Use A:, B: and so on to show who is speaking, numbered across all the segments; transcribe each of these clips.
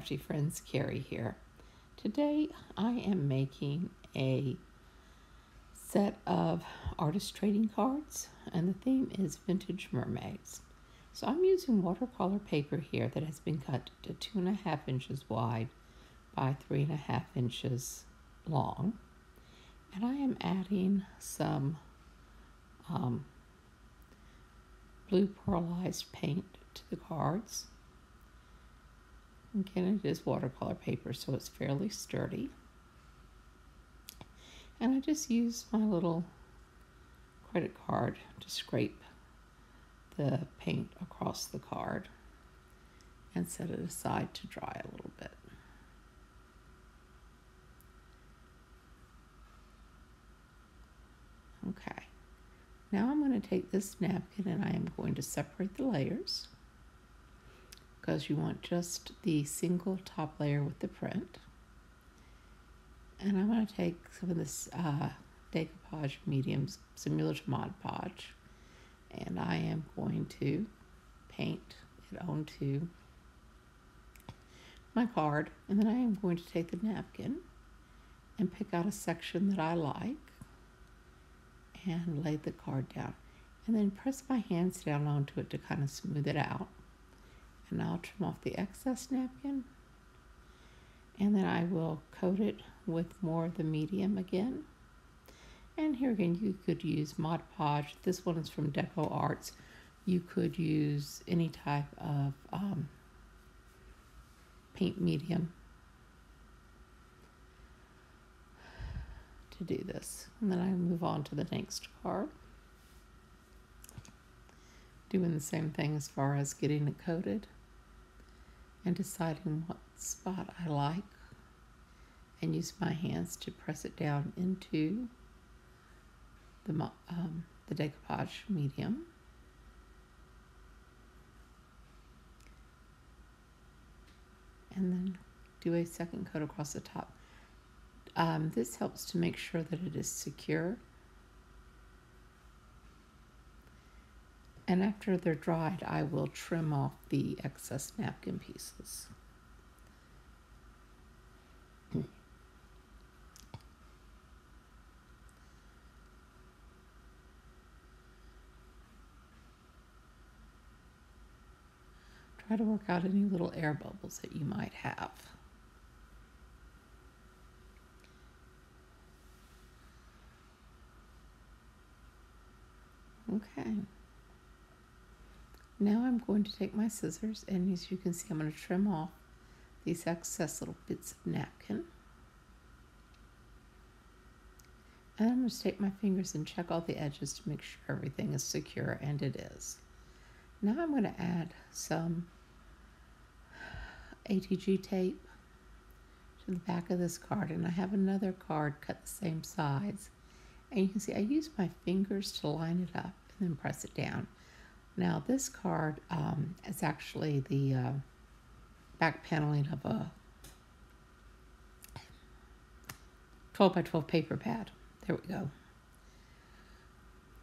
A: crafty friends, Carrie here. Today I am making a set of artist trading cards, and the theme is vintage mermaids. So I'm using watercolor paper here that has been cut to 2.5 inches wide by 3.5 inches long, and I am adding some blue pearlized paint to the cards. Again, it is watercolor paper, so it's fairly sturdy. And I just use my little credit card to scrape the paint across the card and set it aside to dry a little bit. Okay, now I'm going to take this napkin and I am going to separate the layers, because you want just the single top layer with the print. And I'm going to take some of this decoupage mediums, similar to Mod Podge, and I am going to paint it onto my card. And then I am going to take the napkin and pick out a section that I like and lay the card down. And then press my hands down onto it to kind of smooth it out. And I'll trim off the excess napkin, and then I will coat it with more of the medium again. And here again, you could use Mod Podge. This one is from Deco Arts. You could use any type of paint medium to do this. And then I move on to the next card, doing the same thing as far as getting it coated and deciding what spot I like, and use my hands to press it down into the decoupage medium. And then do a second coat across the top. This helps to make sure that it is secure. And after they're dried, I will trim off the excess napkin pieces. Try to work out any little air bubbles that you might have. Okay. Now I'm going to take my scissors, and as you can see, I'm going to trim off these excess little bits of napkin. And I'm going to take my fingers and check all the edges to make sure everything is secure, and it is. Now I'm going to add some ATG tape to the back of this card, and I have another card cut the same size. And you can see I use my fingers to line it up and then press it down. Now this card is actually the back paneling of a 12 by 12 paper pad. There we go.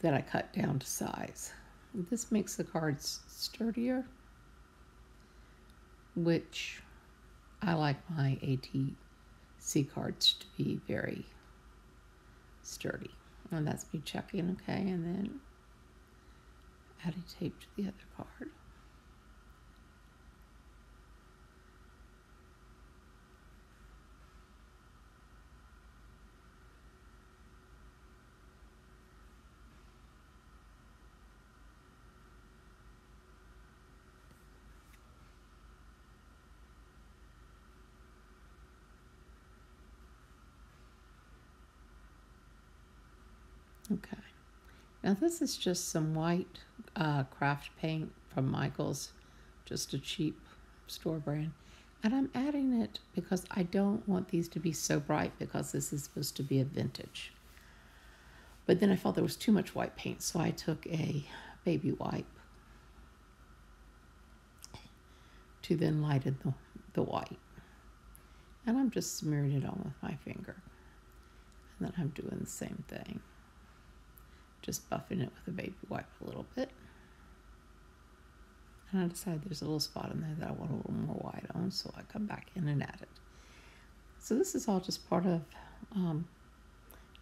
A: That I cut down to size. This makes the cards sturdier, which I like my ATC cards to be very sturdy. And that's me checking, okay, and then adding tape to the other card. Okay, now this is just some white craft paint from Michael's, just a cheap store brand. And I'm adding it because I don't want these to be so bright, because this is supposed to be a vintage. But then I felt there was too much white paint, so I took a baby wipe to then lighten the white. And I'm just smearing it on with my finger. And then I'm doing the same thing. Just buffing it with a baby wipe a little bit. And I decided there's a little spot in there that I want a little more white on, so I come back in and add it. So this is all just part of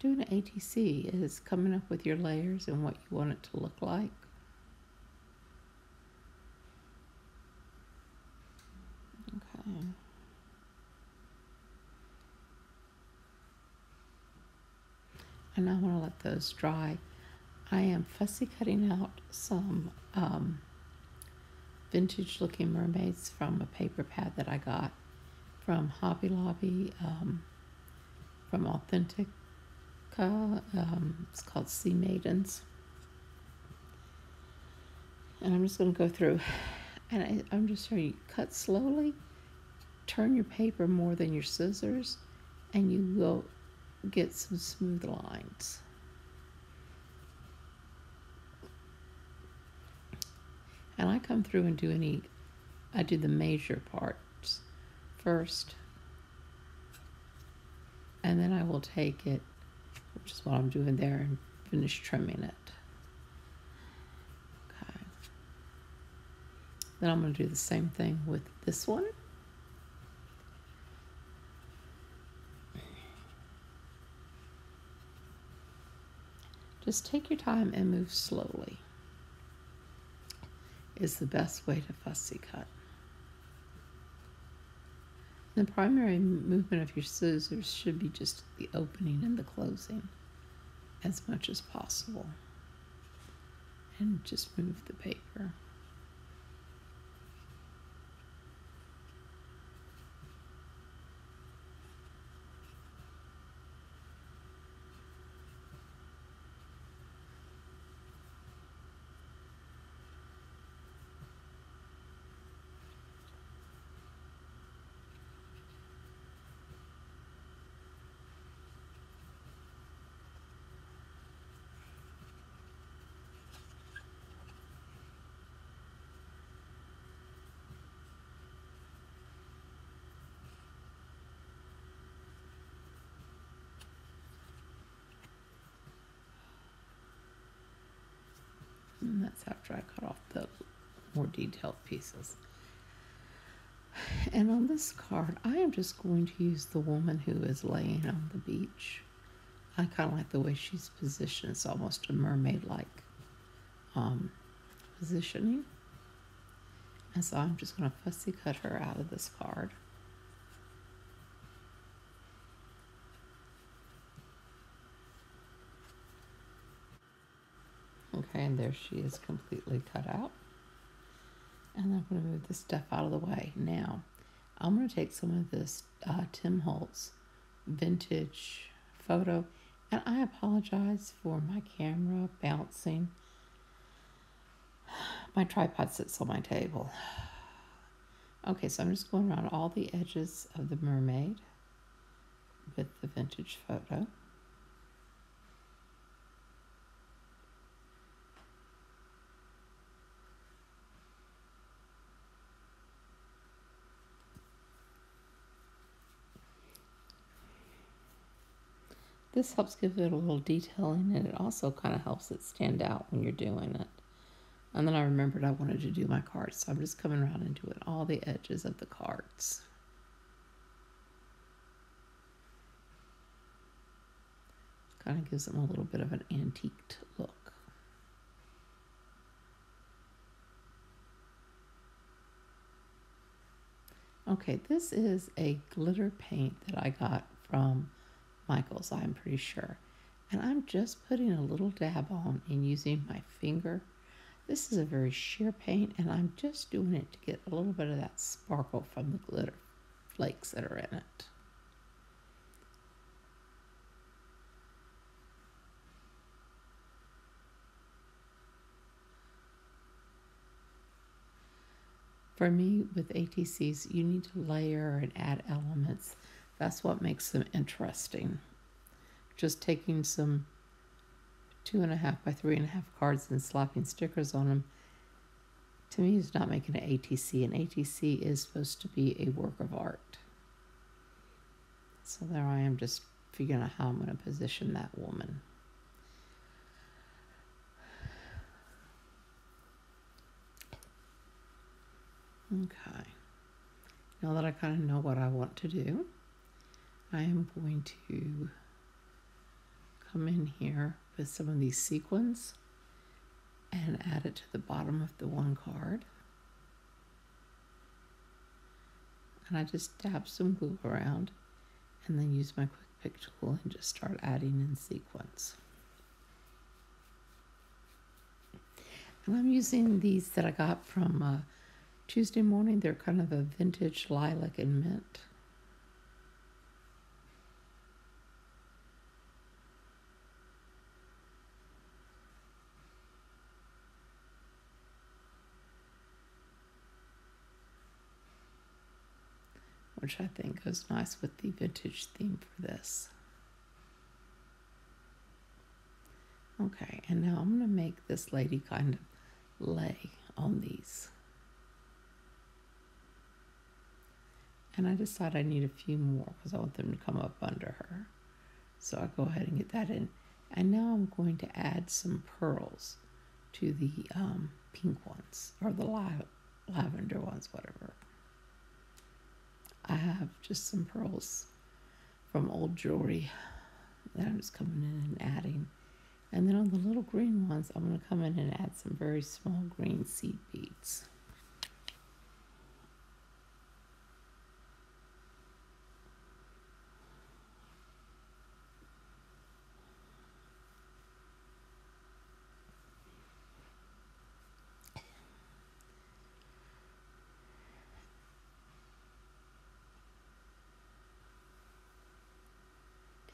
A: doing an ATC, is coming up with your layers and what you want it to look like. Okay. And I want to let those dry. I am fussy cutting out some vintage looking mermaids from a paper pad that I got from Hobby Lobby, from Authentica. It's called Sea Maidens. And I'm just going to go through, and I'm just showing you, cut slowly, turn your paper more than your scissors, and you will get some smooth lines. And I come through and I do the major parts first, and then I will take it, which is what I'm doing there, and finish trimming it. Okay. Then I'm going to do the same thing with this one. Just take your time and move slowly is the best way to fussy cut. The primary movement of your scissors should be just the opening and the closing as much as possible. And just move the paper. And that's after I cut off the more detailed pieces. And on this card, I am just going to use the woman who is laying on the beach. I kind of like the way she's positioned. It's almost a mermaid-like positioning. And so I'm just going to fussy cut her out of this card. Okay, and there she is, completely cut out. And I'm going to move this stuff out of the way. Now, I'm going to take some of this Tim Holtz vintage photo, and I apologize for my camera bouncing. My tripod sits on my table. Okay, so I'm just going around all the edges of the mermaid with the vintage photo. This helps give it a little detailing, and it also kind of helps it stand out when you're doing it. And then I remembered I wanted to do my cards, so I'm just coming around and doing all the edges of the cards. Kind of gives them a little bit of an antiqued look. Okay, this is a glitter paint that I got from Michael's, I'm pretty sure. And I'm just putting a little dab on and using my finger. This is a very sheer paint, and I'm just doing it to get a little bit of that sparkle from the glitter flakes that are in it. For me, with ATCs, you need to layer and add elements. That's what makes them interesting. Just taking some 2.5 by 3.5 cards and slapping stickers on them, to me, is not making an ATC. An ATC is supposed to be a work of art. So there I am, just figuring out how I'm going to position that woman. Okay, now that I kind of know what I want to do, I am going to come in here with some of these sequins and add it to the bottom of the one card. And I just dab some glue around and then use my quick pick tool and just start adding in sequins. And I'm using these that I got from Tuesday Morning. They're kind of a vintage lilac and mint. Which I think goes nice with the vintage theme for this. Okay, and now I'm going to make this lady kind of lay on these. And I decide I need a few more because I want them to come up under her. So I go ahead and get that in. And now I'm going to add some pearls to the pink ones, or the lavender ones, whatever. I have just some pearls from old jewelry that I'm just coming in and adding. And then on the little green ones, I'm going to come in and add some very small green seed beads.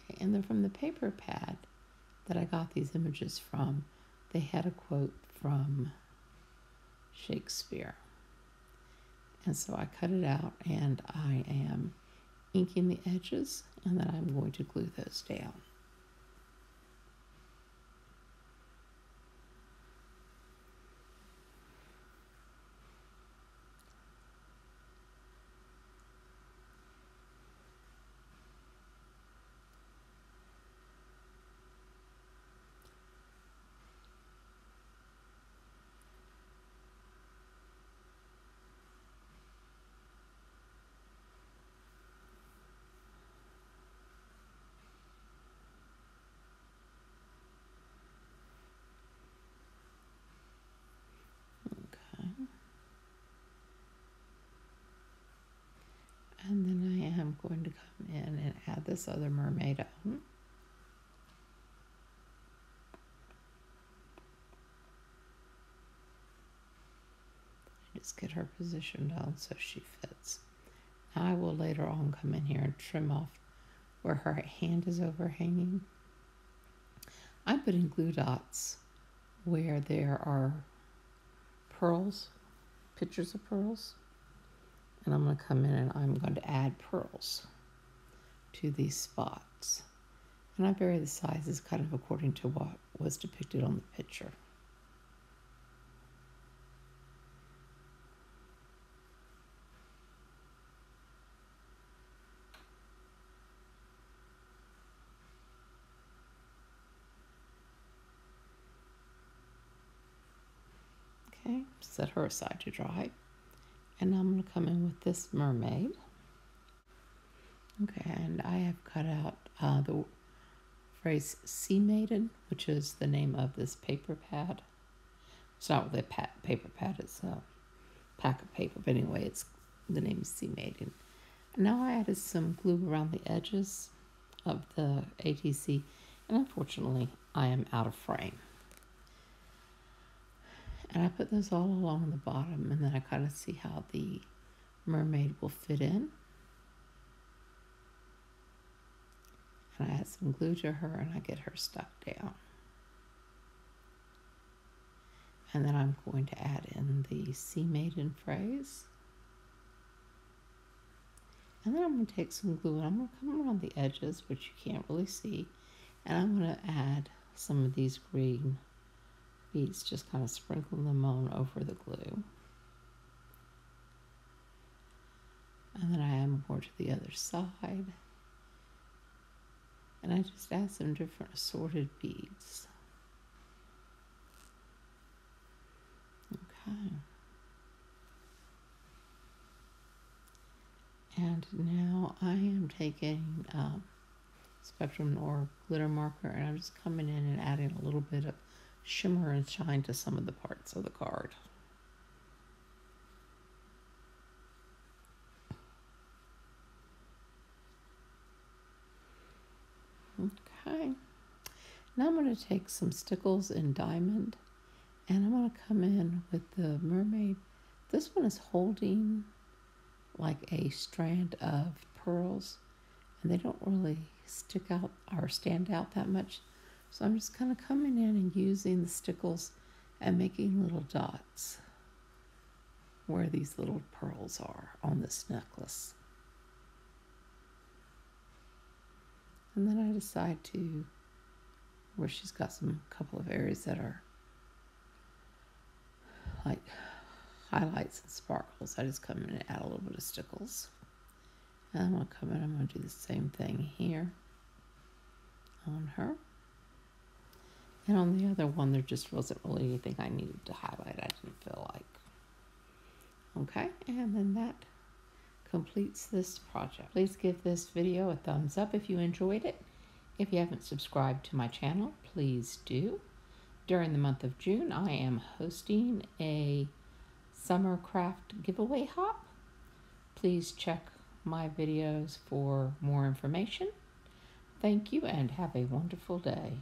A: Okay, and then from the paper pad that I got these images from, they had a quote from Shakespeare. And so I cut it out and I am inking the edges, and then I'm going to glue those down. And then I am going to come in and add this other mermaid on. Just get her positioned on so she fits. Now I will later on come in here and trim off where her hand is overhanging. I'm putting glue dots where there are pearls, pictures of pearls. And I'm going to come in and I'm going to add pearls to these spots. And I vary the sizes kind of according to what was depicted on the picture. Okay, set her aside to dry. And now I'm going to come in with this mermaid. Okay, and I have cut out the phrase Sea Maiden, which is the name of this paper pad. It's not really a paper pad, it's a pack of paper, but anyway, it's the name is Sea Maiden. And now I added some glue around the edges of the ATC, and unfortunately, I am out of frame. And I put those all along the bottom, and then I kind of see how the mermaid will fit in. And I add some glue to her, and I get her stuck down. And then I'm going to add in the Sea Maiden phrase. And then I'm going to take some glue, and I'm going to come around the edges, which you can't really see. And I'm going to add some of these green beads, just kind of sprinkle them on over the glue. And then I add more to the other side. And I just add some different assorted beads. Okay. And now I am taking Spectrum or glitter marker, and I'm just coming in and adding a little bit of shimmer and shine to some of the parts of the card. Okay, now I'm going to take some stickles in diamond, and I'm going to come in with the mermaid. This one is holding like a strand of pearls, and they don't really stick out or stand out that much. So I'm just kind of coming in and using the stickles and making little dots where these little pearls are on this necklace. And then I decide to, where she's got some couple of areas that are like highlights and sparkles, I just come in and add a little bit of stickles. And I'm going to come in, I'm going to do the same thing here on her. And on the other one, there just wasn't really anything I needed to highlight. I didn't feel like. Okay, and then that completes this project. Please give this video a thumbs up if you enjoyed it. If you haven't subscribed to my channel, please do. During the month of June, I am hosting a summer craft giveaway hop. Please check my videos for more information. Thank you and have a wonderful day.